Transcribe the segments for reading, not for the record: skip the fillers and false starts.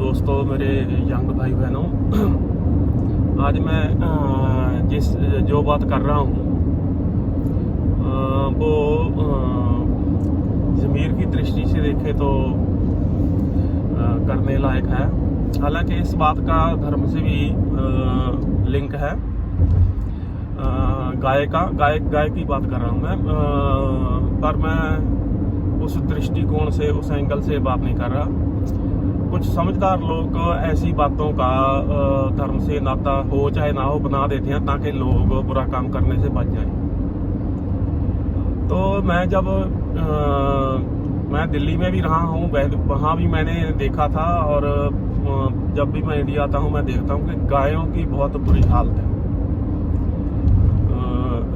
दोस्तों, मेरे यंग भाई बहनों, आज मैं जो बात कर रहा हूँ वो ज़मीर की दृष्टि से देखे तो करने लायक है। हालांकि इस बात का धर्म से भी लिंक है। गाय की बात कर रहा हूँ मैं, पर मैं उस दृष्टिकोण से, उस एंगल से बात नहीं कर रहा। कुछ समझदार लोग ऐसी बातों का धर्म से नाता हो चाहे ना हो बना देते हैं ताकि लोग बुरा काम करने से बच जाएं। तो मैं दिल्ली में भी रहा हूँ, वहाँ भी मैंने देखा था, और जब भी मैं इंडिया आता हूँ मैं देखता हूँ कि गायों की बहुत बुरी हालत है।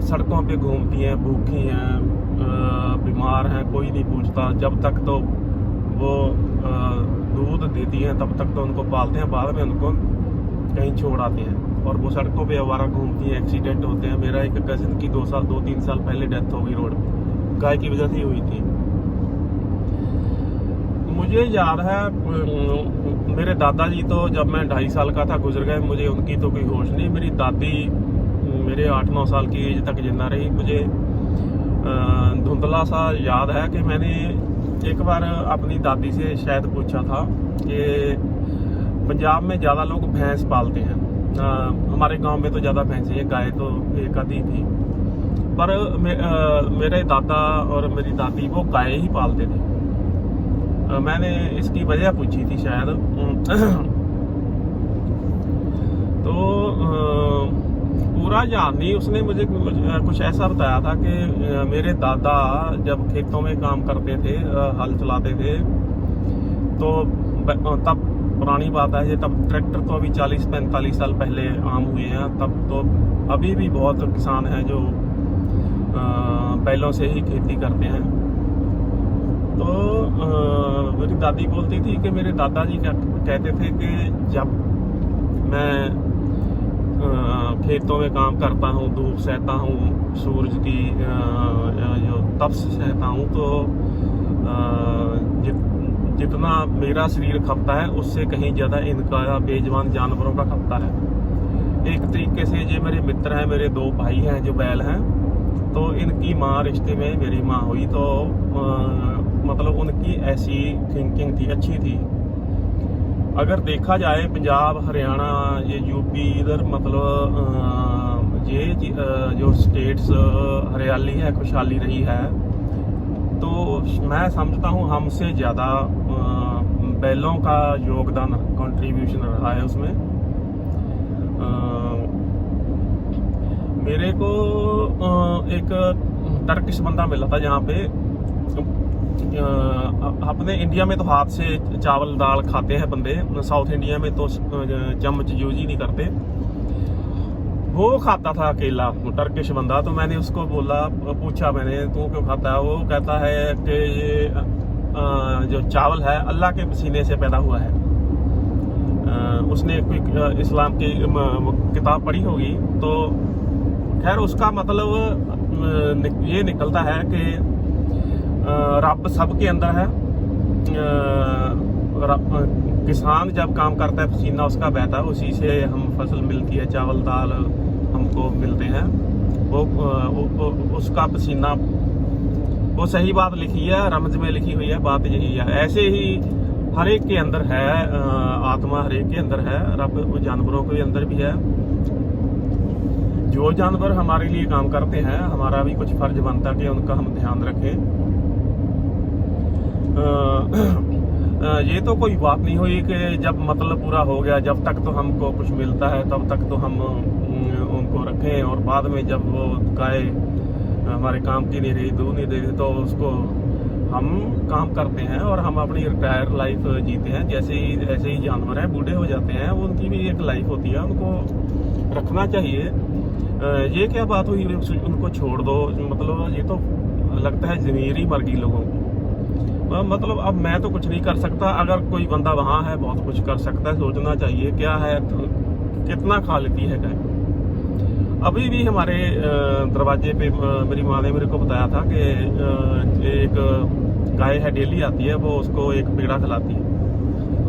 सड़कों पे घूमती हैं, भूखी हैं, बीमार हैं, कोई नहीं पूछता। जब तक तो वो दूध देती हैं तब तक तो उनको पालते हैं, बाद में उनको कहीं छोड़ आते हैं और वो सड़कों पे आवारा घूमती हैं, एक्सीडेंट होते हैं। मेरा एक कजिन की 2-3 साल पहले डेथ हो गई रोड पे, गाय की वजह से हुई थी। मुझे याद है मेरे दादाजी तो जब मैं 2.5 साल का था गुजर गए, मुझे उनकी तो कोई होश नहीं। मेरी दादी मेरे 8-9 साल की एज तक जिंदा रही। मुझे धुंधला सा याद है कि मैंने एक बार अपनी दादी से शायद पूछा था कि पंजाब में ज़्यादा लोग भैंस पालते हैं, हमारे गांव में तो ज़्यादा भैंसें हैं, गाय तो एक आधी थी। पर मेरे दादा और मेरी दादी वो गाय ही पालते थे। मैंने इसकी वजह पूछी थी शायद। तो पूरा याद नहीं, उसने मुझे कुछ ऐसा बताया था कि मेरे दादा जब खेतों में काम करते थे, हल चलाते थे, तो तब पुरानी बात है, तब ट्रैक्टर तो अभी 40-45 साल पहले आम हुए हैं। तब तो अभी भी बहुत किसान हैं जो बैलों से ही खेती करते हैं। तो मेरी दादी बोलती थी कि मेरे दादाजी क्या कहते थे कि जब मैं खेतों में काम करता हूँ, धूप सहता हूँ, सूरज की जो तपश सहता हूँ, तो जितना मेरा शरीर खपता है उससे कहीं ज़्यादा इनका बेजुबान जानवरों का खपता है। एक तरीके से ये मेरे मित्र हैं, मेरे 2 भाई हैं जो बैल हैं, तो इनकी माँ रिश्ते में मेरी माँ हुई, तो मतलब उनकी ऐसी थिंकिंग थी, अच्छी थी। अगर देखा जाए पंजाब, हरियाणा, ये यूपी, इधर मतलब ये जो स्टेट्स हरियाली है, खुशहाली रही है, तो मैं समझता हूँ हमसे ज़्यादा बैलों का योगदान, कंट्रीब्यूशन रहा है उसमें। मेरे को एक टर्किश बंदा मिला था जहाँ पे अपने इंडिया में तो हाथ से चावल दाल खाते हैं बंदे, साउथ इंडिया में तो चम्मच यूज ही नहीं करते। वो खाता था अकेला, टर्किश बंदा। तो मैंने उसको पूछा मैंने, तू क्यों खाता है? वो कहता है कि ये जो चावल है अल्लाह के पसीने से पैदा हुआ है। उसने कोई इस्लाम की किताब पढ़ी होगी, तो खैर उसका मतलब ये निकलता है कि रब सबके अंदर है। किसान जब काम करता है पसीना उसका बहता है, उसी से हम फसल मिलती है, चावल दाल हमको मिलते हैं। वो उसका पसीना, वो सही बात लिखी है, रमज में लिखी हुई है, बात यही है। ऐसे ही हर एक के अंदर है आत्मा, हर एक के अंदर है रब, जानवरों के अंदर भी है। जो जानवर हमारे लिए काम करते हैं, हमारा भी कुछ फर्ज बनता है कि उनका हम ध्यान रखें। ये तो कोई बात नहीं हुई कि जब मतलब पूरा हो गया, जब तक तो हमको कुछ मिलता है तब तक तो हम उनको रखें, और बाद में जब वो गाय हमारे काम की नहीं रही, दूध नहीं दे रही, तो उसको हम काम करते हैं और हम अपनी रिटायर लाइफ जीते हैं। ऐसे ही जानवर हैं, बूढ़े हो जाते हैं, उनकी भी एक लाइफ होती है, उनको रखना चाहिए। ये क्या बात हुई उनको छोड़ दो? मतलब ये तो लगता है ज़मीर ही मर गई लोगों की। मतलब अब मैं तो कुछ नहीं कर सकता, अगर कोई बंदा वहाँ है बहुत कुछ कर सकता है। सोचना चाहिए क्या है, तो कितना खा लेती है गाय। अभी भी हमारे दरवाजे पे मेरी माँ ने मेरे को बताया था कि एक गाय है, डेली आती है, वो उसको एक पेड़ा खिलाती है।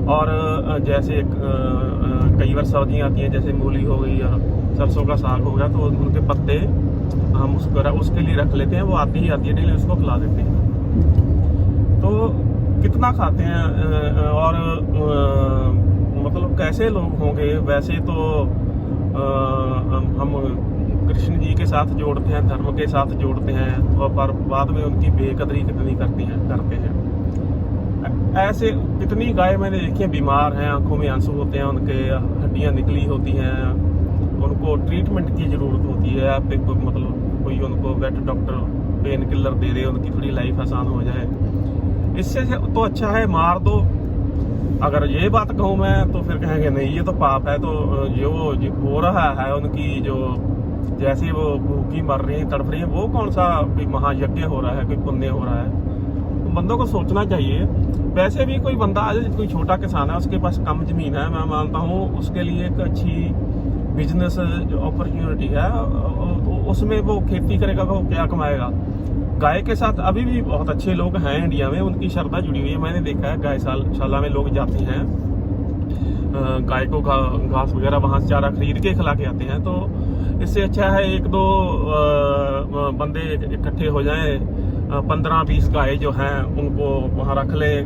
और जैसे कई बार सब्जियाँ आती हैं, जैसे मूली हो गई या सरसों का साग हो गया, तो उनके पत्ते हम उसके लिए रख लेते हैं, वो आती ही आती है डेली, उसको खिला देते हैं। तो कितना खाते हैं और मतलब कैसे लोग होंगे। वैसे तो हम कृष्ण जी के साथ जोड़ते हैं, धर्म के साथ जोड़ते हैं, और पर बाद में उनकी बेकदरी कितनी करते हैं। ऐसे कितनी गाय मैंने देखी है बीमार हैं, आंखों में आंसू होते हैं, उनके हड्डियां निकली होती हैं, उनको ट्रीटमेंट की ज़रूरत होती है। आप मतलब कोई उनको वेट डॉक्टर पेन किलर दे दे, उनकी थोड़ी लाइफ आसान हो जाए। इससे तो अच्छा है मार दो। अगर ये बात कहूँ मैं तो फिर कहेंगे नहीं ये तो पाप है। तो जो हो रहा है उनकी, जो जैसे वो भूखी मर रही है, तड़प रही है, वो कौन सा कोई महायज्ञ हो रहा है, कोई पुण्य हो रहा है। तो बंदों को सोचना चाहिए। वैसे भी कोई बंदा आज कोई छोटा किसान है, उसके पास कम जमीन है, मैं मानता हूँ उसके लिए एक अच्छी बिजनेस अपॉर्चुनिटी है, उसमें वो खेती करेगा, वो क्या कमाएगा। गाय के साथ अभी भी बहुत अच्छे लोग हैं इंडिया में, उनकी श्रद्धा जुड़ी हुई है। मैंने देखा है गायशाला में लोग जाते हैं, गाय को घास वगैरह वहाँ से चारा खरीद के खिला के आते हैं। तो इससे अच्छा है एक दो बंदे इकट्ठे हो जाएं, 15-20 गाय जो हैं उनको वहाँ रख लें,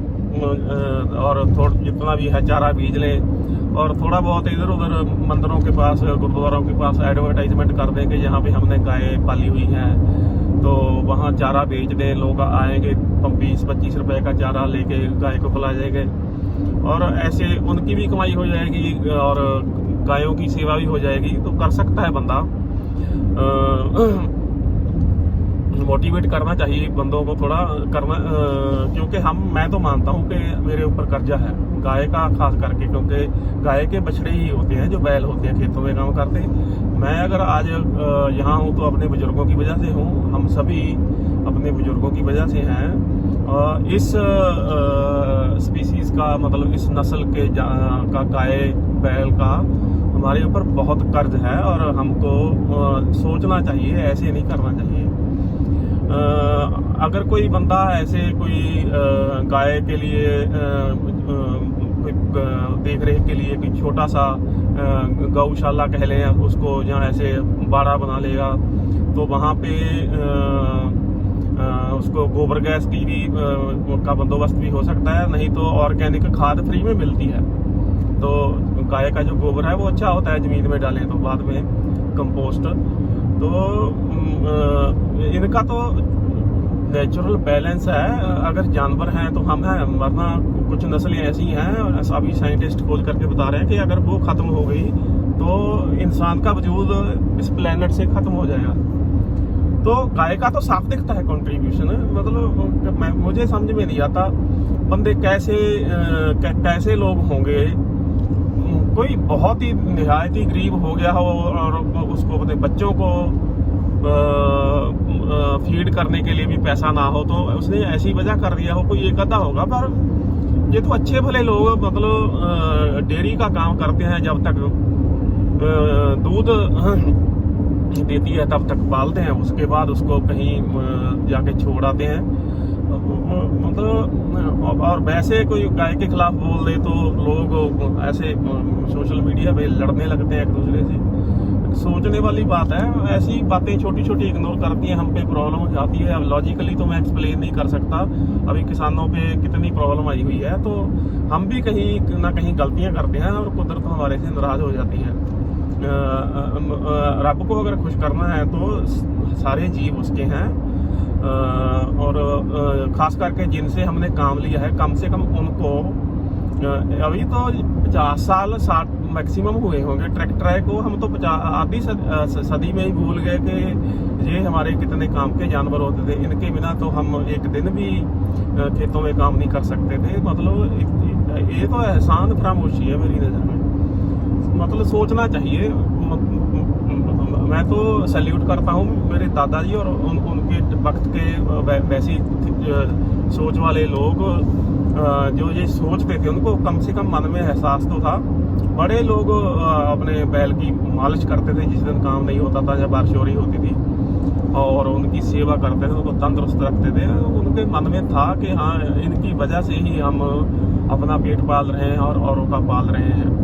और जितना भी है चारा बीज लें, और थोड़ा बहुत इधर उधर मंदिरों के पास, गुरुद्वारों के पास एडवर्टाइजमेंट कर दें कि यहाँ पे हमने गाय पाली हुई हैं, तो वहाँ चारा बेच दें। लोग आएंगे, 20-25 रुपए का चारा लेके गाय को खिला जाएंगे, और ऐसे उनकी भी कमाई हो जाएगी और गायों की सेवा भी हो जाएगी। तो कर सकता है बंदा। मोटिवेट करना चाहिए बंदों को थोड़ा करना, क्योंकि मैं तो मानता हूँ कि मेरे ऊपर कर्जा है गाय का, खास करके क्योंकि गाय के बछड़े ही होते हैं जो बैल होते हैं खेतों में काम करते हैं। मैं अगर आज यहाँ हूँ तो अपने बुजुर्गों की वजह से हूँ, हम सभी अपने बुजुर्गों की वजह से हैं। इस स्पीसीज का मतलब इस नस्ल के का गाय बैल का हमारे ऊपर बहुत कर्ज है, और हमको सोचना चाहिए, ऐसे नहीं करना चाहिए। अगर कोई बंदा ऐसे कोई गाय के लिए देख रेख के लिए कोई छोटा सा गौशाला कह लें उसको, जहाँ ऐसे बाड़ा बना लेगा, तो वहाँ पे उसको गोबर गैस की भी का बंदोबस्त भी हो सकता है। नहीं तो ऑर्गेनिक खाद फ्री में मिलती है, तो गाय का जो गोबर है वो अच्छा होता है, ज़मीन में डालें तो बाद में कंपोस्ट। तो इनका तो नेचुरल बैलेंस है। अगर जानवर हैं तो हम हैं, वरना कुछ नस्लें ऐसी हैं, अभी साइंटिस्ट खोज करके बता रहे हैं कि अगर वो ख़त्म हो गई तो इंसान का वजूद इस प्लेनेट से ख़त्म हो जाएगा। तो गाय का तो साफ दिखता है कंट्रीब्यूशन, मतलब मुझे समझ में नहीं आता बंदे कैसे लोग होंगे। कोई बहुत ही निहायत ही गरीब हो गया हो और उसको अपने बच्चों को फीड करने के लिए भी पैसा ना हो, तो उसने ऐसी वजह कर दिया हो, कोई एक आधा होगा। पर ये तो अच्छे भले लोग मतलब डेयरी का काम करते हैं, जब तक दूध देती है तब तक पालते हैं, उसके बाद उसको कहीं जाके छोड़ आते हैं। मतलब और वैसे कोई गाय के खिलाफ बोल दे तो लोग ऐसे सोशल मीडिया पे लड़ने लगते हैं एक दूसरे से। सोचने वाली बात है, ऐसी बातें छोटी छोटी इग्नोर करती हैं, हम पे प्रॉब्लम हो जाती है। अब लॉजिकली तो मैं एक्सप्लेन नहीं कर सकता, अभी किसानों पे कितनी प्रॉब्लम आई हुई है, तो हम भी कहीं ना कहीं गलतियां करते हैं और कुदरत हमारे से नाराज हो जाती है। रब को अगर खुश करना है तो सारे जीव उसके हैं, और ख़ास करके जिनसे हमने काम लिया है कम से कम उनको, अभी तो 50 साल 60 मैक्सिमम हुए होंगे ट्रैक्टर को, हम तो आधी सदी में ही भूल गए कि ये हमारे कितने काम के जानवर होते थे। इनके बिना तो हम एक दिन भी खेतों में काम नहीं कर सकते थे। मतलब ये तो एहसान फरामोशी है मेरी नज़र में। मतलब सोचना चाहिए। मैं तो सैल्यूट करता हूँ मेरे दादाजी और उनके वक्त के वैसी सोच वाले लोग जो ये सोचते थे, उनको कम से कम मन में एहसास तो था। बड़े लोग अपने बैल की मालिश करते थे जिस दिन काम नहीं होता था, जब बारिश हो रही होती थी। और उनकी सेवा करते थे, उनको तंदुरुस्त रखते थे। उनके मन में था कि हाँ, इनकी वजह से ही हम अपना पेट पाल रहे हैं और औरों का पाल रहे हैं।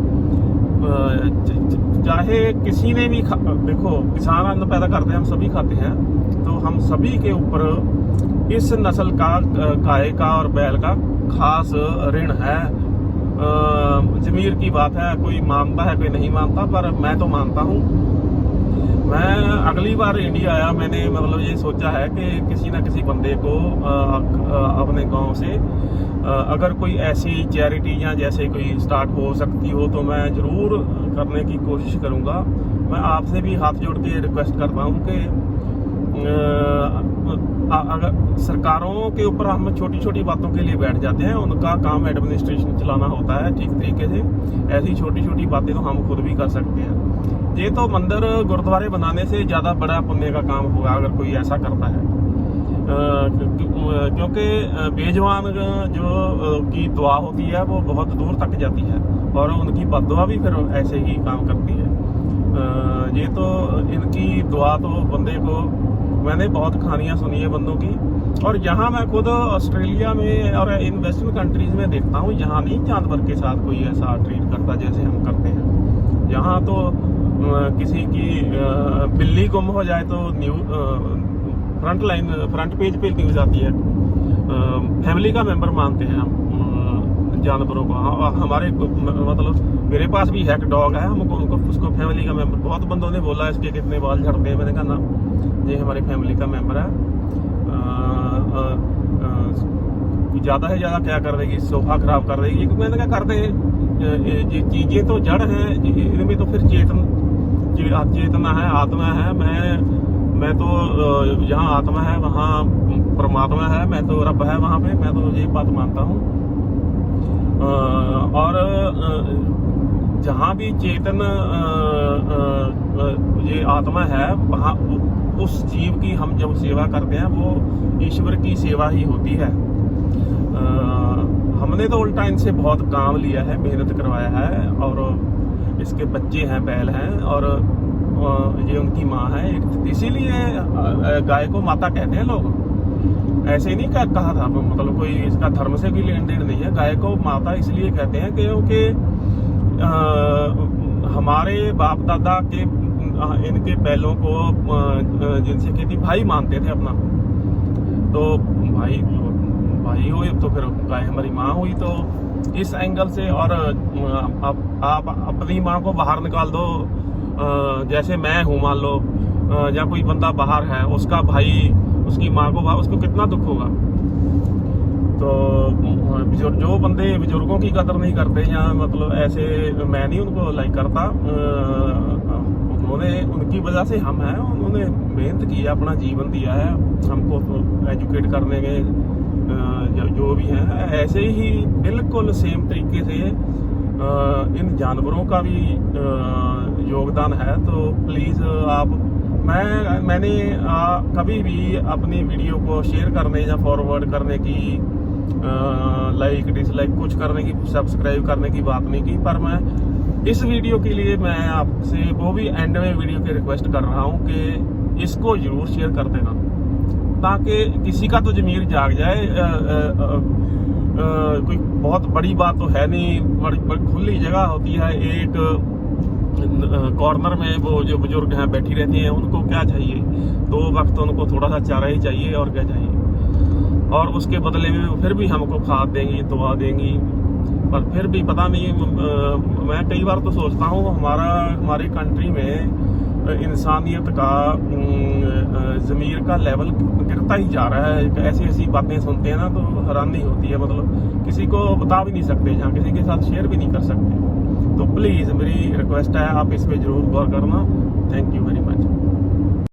चाहे किसी ने भी देखो, किसान अन्न पैदा करते हैं, हम सभी खाते हैं, तो हम सभी के ऊपर इस नस्ल का गाय का और बैल का खास ऋण है। ज़मीर की बात है, कोई मानता है कोई नहीं मानता, पर मैं तो मानता हूँ। मैं अगली बार इंडिया आया, मैंने मतलब ये सोचा है कि किसी ना किसी बंदे को अपने गांव से अगर कोई ऐसी चैरिटी या जैसे कोई स्टार्ट हो सकती हो तो मैं ज़रूर करने की कोशिश करूँगा। मैं आपसे भी हाथ जोड़ के रिक्वेस्ट करता हूँ कि अगर सरकारों के ऊपर हम छोटी छोटी बातों के लिए बैठ जाते हैं, उनका काम एडमिनिस्ट्रेशन चलाना होता है ठीक तरीके से, ऐसी छोटी छोटी बातें तो हम खुद भी कर सकते हैं। ये तो मंदिर गुरुद्वारे बनाने से ज़्यादा बड़ा पुण्य का काम होगा अगर कोई ऐसा करता है, क्योंकि बेजवान जो की दुआ होती है वो बहुत दूर तक जाती है और उनकी बद्दुआ भी फिर ऐसे ही काम करती है। ये तो इनकी दुआ तो बंदे को, मैंने बहुत कहानियाँ सुनी है बंदों की, और यहाँ मैं खुद ऑस्ट्रेलिया में और इन वेस्टर्न कंट्रीज में देखता हूँ, यहाँ नहीं जानवर के साथ कोई ऐसा ट्रीट करता जैसे हम करते हैं। यहाँ तो किसी की बिल्ली गुम हो जाए तो फ्रंट पेज पे न्यूज़ आती है। फैमिली का मेंबर मानते हैं हम जानवरों को। हमारे मतलब मेरे पास भी है, डॉग है, हमको उसको फैमिली का मेंबर। बहुत बंदों ने बोला इसके कितने बाल झड़ते हैं, मैंने कहा ना, ये हमारी फैमिली का मेंबर है। ज़्यादा से ज़्यादा क्या कर देगी, सोफा खराब कर देगी। मैंने कहा कर दे, ये चीज़ें तो जड़ हैं, इनमें तो फिर चेतना है, आत्मा है। मैं तो जहाँ आत्मा है वहाँ परमात्मा है, मैं तो रब है वहाँ पे, मैं तो ये बात मानता हूँ। और जहाँ भी चेतन ये आत्मा है, वहाँ उस जीव की हम जब सेवा करते हैं वो ईश्वर की सेवा ही होती है। हमने तो उल्टा इनसे बहुत काम लिया है, मेहनत करवाया है, और इसके बच्चे हैं, बैल हैं, और ये उनकी माँ है। इसीलिए गाय को माता कहते हैं लोग, ऐसे ही नहीं कहा था, मतलब कोई इसका धर्म से भी लेन देन नहीं है। गाय को माता इसलिए कहते हैं क्योंकि हमारे बाप दादा के इनके बैलों को जिनसे खेती भाई मानते थे अपना, तो भाई हुई तो फिर गाय हमारी माँ हुई। तो इस एंगल से, और आप अपनी माँ को बाहर निकाल दो, जैसे मैं हूँ मान लो, या कोई बंदा बाहर है, उसका भाई उसकी माँ को उसको कितना दुख होगा। तो जो बंदे बुजुर्गों की कदर नहीं करते, या मतलब ऐसे, मैं नहीं उनको लाइक करता, उन्होंने, उनकी वजह से हम हैं, उन्होंने मेहनत की है, अपना जीवन दिया है हमको तो एजुकेट करने में, जो भी हैं। ऐसे ही बिल्कुल सेम तरीके से इन जानवरों का भी योगदान है। तो प्लीज़ मैंने कभी भी अपनी वीडियो को शेयर करने या फॉरवर्ड करने की, लाइक डिसलाइक कुछ करने की, सब्सक्राइब करने की बात नहीं की, पर मैं इस वीडियो के लिए मैं आपसे वो भी एंड में वीडियो की रिक्वेस्ट कर रहा हूँ कि इसको ज़रूर शेयर कर देना, ताकि किसी का तो ज़मीर जाग जाए। कोई बहुत बड़ी बात तो है नहीं, बड़ी खुली जगह होती है, एक कॉर्नर में वो जो बुजुर्ग हैं बैठी रहती हैं, उनको क्या चाहिए, 2 वक्त उनको थोड़ा सा चारा ही चाहिए, और क्या चाहिए। और उसके बदले में फिर भी हमको खाद देंगी, दुआ देंगी, पर फिर भी पता नहीं। मैं कई बार तो सोचता हूँ हमारी कंट्री में इंसानियत का ज़मीर का लेवल गिरता ही जा रहा है। ऐसी बातें सुनते हैं ना तो हैरानी होती है, मतलब किसी को बता भी नहीं सकते, जहाँ किसी के साथ शेयर भी नहीं कर सकते। तो प्लीज़ मेरी रिक्वेस्ट है, आप इस पे ज़रूर गौर करना। Thank you very much.